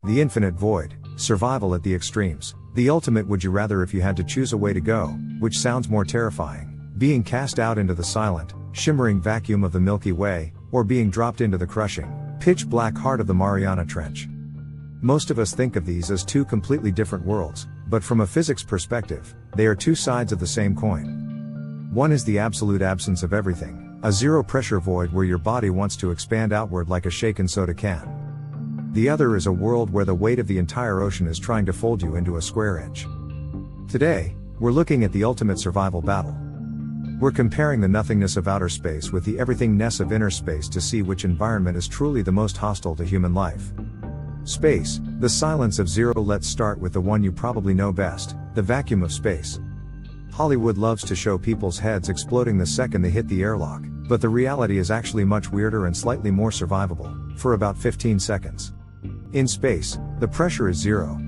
The infinite void, survival at the extremes, the ultimate would you rather if you had to choose a way to go, which sounds more terrifying, being cast out into the silent, shimmering vacuum of the Milky Way, or being dropped into the crushing, pitch black heart of the Mariana Trench. Most of us think of these as two completely different worlds, but from a physics perspective, they are two sides of the same coin. One is the absolute absence of everything, a zero-pressure void where your body wants to expand outward like a shaken soda can. The other is a world where the weight of the entire ocean is trying to fold you into a square inch. Today, we're looking at the ultimate survival battle. We're comparing the nothingness of outer space with the everythingness of inner space to see which environment is truly the most hostile to human life. Space, the silence of zero. Let's start with the one you probably know best, the vacuum of space. Hollywood loves to show people's heads exploding the second they hit the airlock, but the reality is actually much weirder and slightly more survivable, for about 15 seconds. In space, the pressure is zero.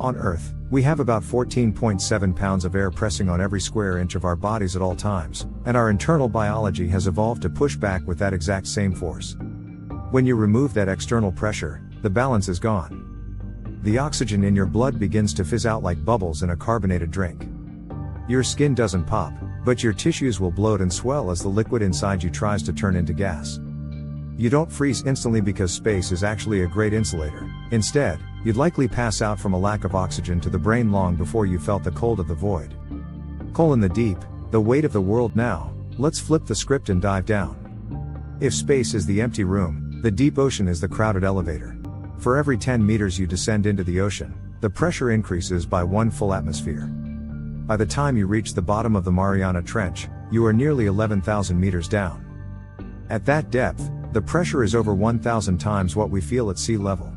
On Earth, we have about 14.7 pounds of air pressing on every square inch of our bodies at all times, and our internal biology has evolved to push back with that exact same force. When you remove that external pressure, the balance is gone. The oxygen in your blood begins to fizz out like bubbles in a carbonated drink. Your skin doesn't pop, but your tissues will bloat and swell as the liquid inside you tries to turn into gas. You don't freeze instantly because space is actually a great insulator. Instead, you'd likely pass out from a lack of oxygen to the brain long before you felt the cold of the void. In the deep, the weight of the world. Now, let's flip the script and dive down. If space is the empty room, the deep ocean is the crowded elevator. For every 10 meters you descend into the ocean, the pressure increases by 1 full atmosphere. By the time you reach the bottom of the Mariana Trench, you are nearly 11,000 meters down. At that depth, the pressure is over 1,000 times what we feel at sea level.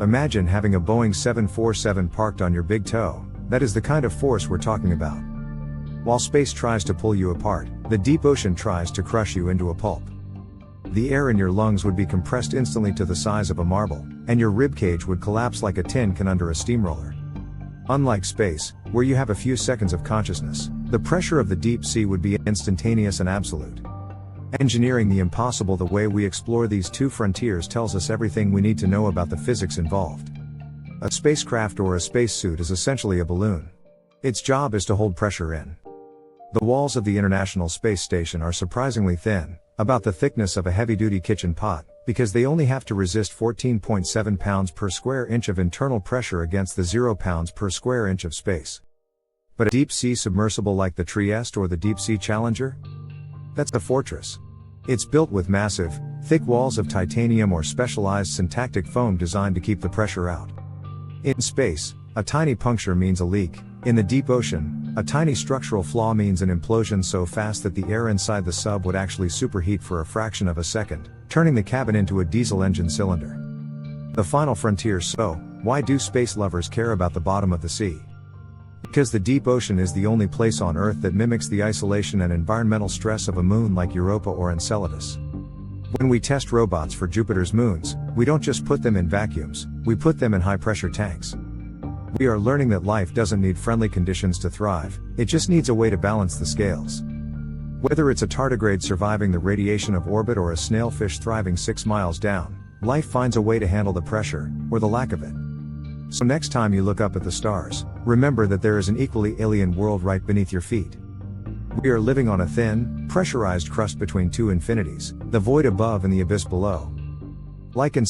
Imagine having a Boeing 747 parked on your big toe. That is the kind of force we're talking about. While space tries to pull you apart, the deep ocean tries to crush you into a pulp. The air in your lungs would be compressed instantly to the size of a marble, and your ribcage would collapse like a tin can under a steamroller. Unlike space, where you have a few seconds of consciousness, the pressure of the deep sea would be instantaneous and absolute. Engineering the impossible. The way we explore these two frontiers tells us everything we need to know about the physics involved. A spacecraft or a spacesuit is essentially a balloon. Its job is to hold pressure in. The walls of the International Space Station are surprisingly thin, about the thickness of a heavy-duty kitchen pot, because they only have to resist 14.7 pounds per square inch of internal pressure against the 0 pounds per square inch of space. But a deep-sea submersible like the Trieste or the Deep-Sea Challenger? That's a fortress. It's built with massive, thick walls of titanium or specialized syntactic foam designed to keep the pressure out. In space, a tiny puncture means a leak. In the deep ocean, a tiny structural flaw means an implosion so fast that the air inside the sub would actually superheat for a fraction of a second, turning the cabin into a diesel engine cylinder. The final frontier. So, why do space lovers care about the bottom of the sea? Because the deep ocean is the only place on Earth that mimics the isolation and environmental stress of a moon like Europa or Enceladus. When we test robots for Jupiter's moons, we don't just put them in vacuums, we put them in high-pressure tanks. We are learning that life doesn't need friendly conditions to thrive, it just needs a way to balance the scales. Whether it's a tardigrade surviving the radiation of orbit or a snailfish thriving 6 miles down, life finds a way to handle the pressure, or the lack of it. So next time you look up at the stars, remember that there is an equally alien world right beneath your feet. We are living on a thin, pressurized crust between two infinities, the void above and the abyss below. Like in